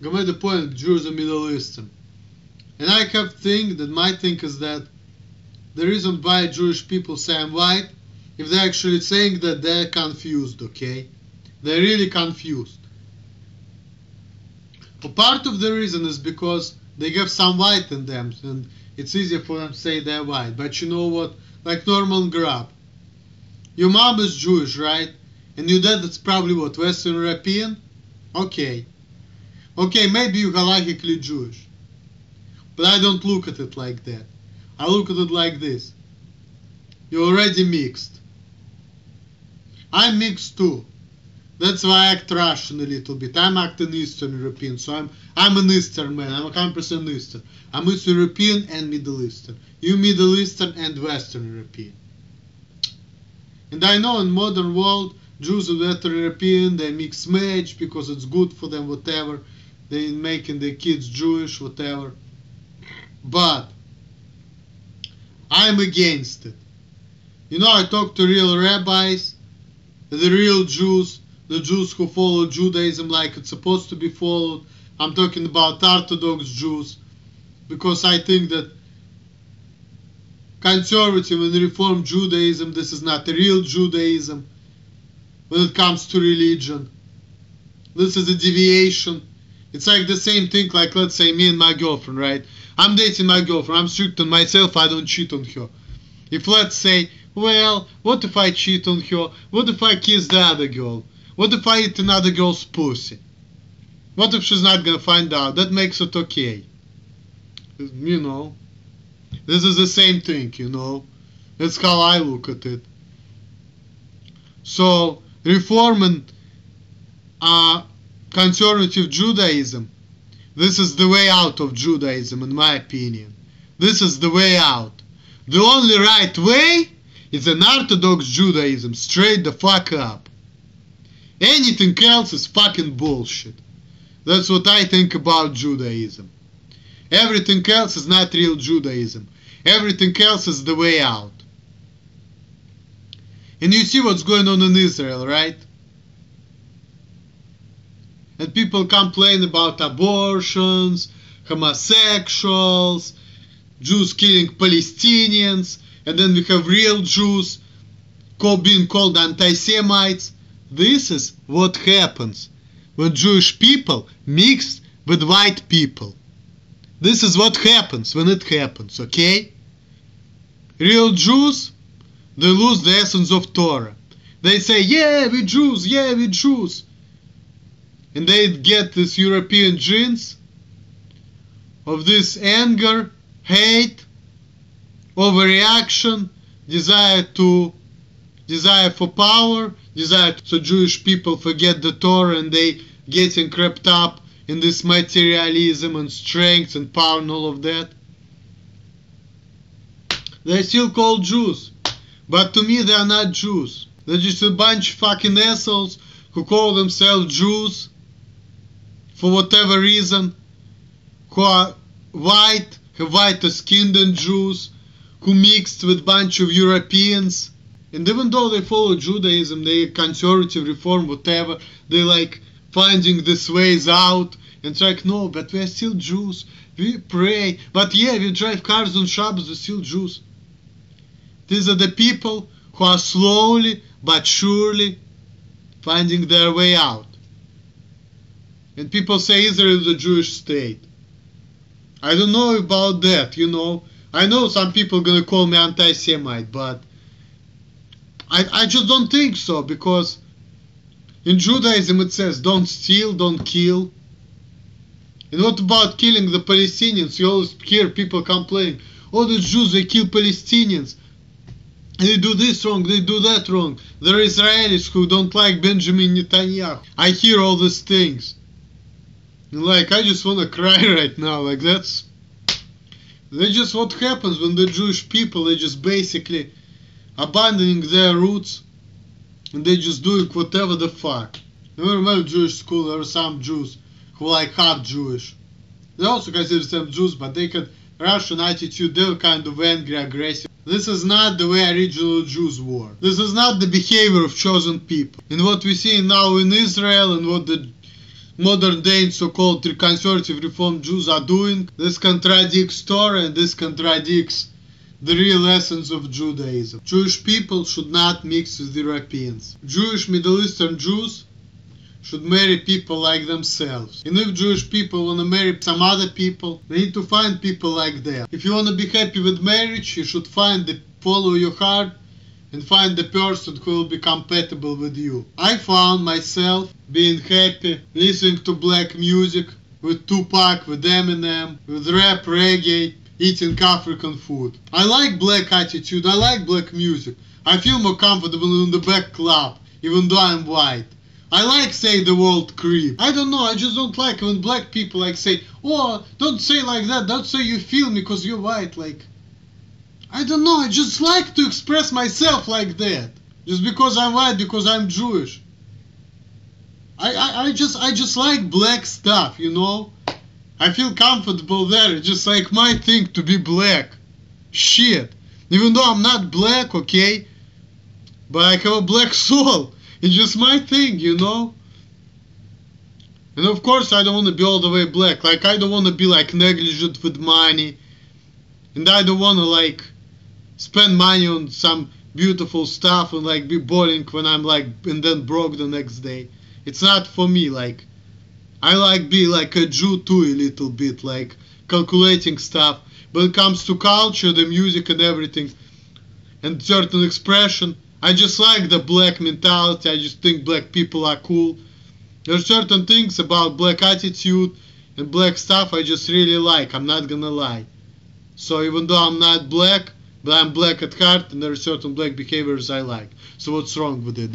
I made the point, Jews are Middle Eastern. And I have think that my thing is that the reason why Jewish people say I'm white, if they're actually saying that they're confused, okay? They're really confused. But part of the reason is because they have some white in them, and it's easier for them to say they're white. But you know what? Like Norman Grab. Your mom is Jewish, right? And your dad is probably what? Western European? Okay. Okay, maybe you're halakhically Jewish. But I don't look at it like that. I look at it like this. You're already mixed. I'm mixed too. That's why I act Russian a little bit. I'm acting Eastern European, so I'm an Eastern man. I'm 100% Eastern. I'm Eastern European and Middle Eastern. You Middle Eastern and Western European. And I know in modern world, Jews and Western European, they mix match because it's good for them, whatever. They making their kids Jewish, whatever. But I'm against it. You know, I talk to real rabbis, the real Jews, the Jews who follow Judaism like it's supposed to be followed. I'm talking about Orthodox Jews, because I think that conservative and Reform Judaism, this is not a real Judaism when it comes to religion. This is a deviation. It's like the same thing, like let's say me and my girlfriend, right? I'm dating my girlfriend, I'm strict on myself, I don't cheat on her. If let's say, well, what if I cheat on her? What if I kiss the other girl? What if I eat another girl's pussy? What if she's not gonna find out? That makes it okay. You know, this is the same thing, you know. That's how I look at it. So, Reform and conservative Judaism, this is the way out of Judaism, in my opinion. This is the way out. The only right way is an Orthodox Judaism, straight the fuck up. Anything else is fucking bullshit. That's what I think about Judaism. Everything else is not real Judaism. Everything else is the way out. And you see what's going on in Israel, right? And people complain about abortions, homosexuals, Jews killing Palestinians, and then we have real Jews being called anti-Semites. This is what happens when Jewish people mix with white people. This is what happens when it happens, okay? Real Jews, they lose the essence of Torah. They say, yeah, we Jews, yeah, we Jews. And they get this European genes of this anger, hate, overreaction, desire for power, desire so Jewish people forget the Torah and they getting crept up in this materialism and strength and power and all of that. They're still called Jews, but to me they are not Jews. They're just a bunch of fucking assholes who call themselves Jews for whatever reason, who are white, have whiter skin than Jews, who mixed with a bunch of Europeans. And even though they follow Judaism, they conservative, reform, whatever, they like finding these ways out. And it's like, no, but we're still Jews. We pray. But yeah, we drive cars on Shabbos, we're still Jews. These are the people who are slowly but surely finding their way out. And people say Israel is a Jewish state. I don't know about that, you know. I know some people are going to call me anti-Semite, but I just don't think so, because in Judaism it says don't steal, don't kill. And what about killing the Palestinians? You always hear people complaining, oh, the Jews, they kill Palestinians. They do this wrong, they do that wrong. There are Israelis who don't like Benjamin Netanyahu. I hear all these things. And like, I just want to cry right now. Like, that's just what happens when the Jewish people, they just basically abandoning their roots and they just doing whatever the fuck. I remember Jewish school, there were some Jews who were like half Jewish. They also consider themselves Jews, but they had Russian attitude, they were kind of angry, aggressive. This is not the way original Jews were. This is not the behavior of chosen people. And what we see now in Israel and what the modern day so-called conservative reform Jews are doing. This contradicts Torah and this contradicts the real essence of Judaism. Jewish people should not mix with Europeans. Jewish Middle Eastern Jews should marry people like themselves. And if Jewish people want to marry some other people, they need to find people like them. If you want to be happy with marriage, you should follow your heart and find the person who will be compatible with you. I found myself being happy listening to black music with Tupac, with Eminem, with rap, reggae, eating African food. I like black attitude, I like black music. I feel more comfortable in the back club, even though I'm white. I like say the word creep. I don't know, I just don't like when black people like say, oh, don't say like that, don't say you feel me because you're white. Like, I don't know, I just like to express myself like that. Just because I'm white, because I'm Jewish. I just like black stuff, you know? I feel comfortable there. It's just like my thing to be black. Shit. Even though I'm not black, okay? But I have a black soul. It's just my thing, you know? And of course I don't want to be all the way black. Like, I don't want to be like negligent with money. And I don't want to like spend money on some beautiful stuff and like be boring when I'm like, and then broke the next day. It's not for me. Like, I like be like a Jew too a little bit, like calculating stuff. When it comes to culture, the music and everything, and certain expression, I just like the black mentality. I just think black people are cool. There's certain things about black attitude and black stuff I just really like, I'm not gonna lie. So even though I'm not black, but I'm black at heart, and there are certain black behaviors I like. So what's wrong with it?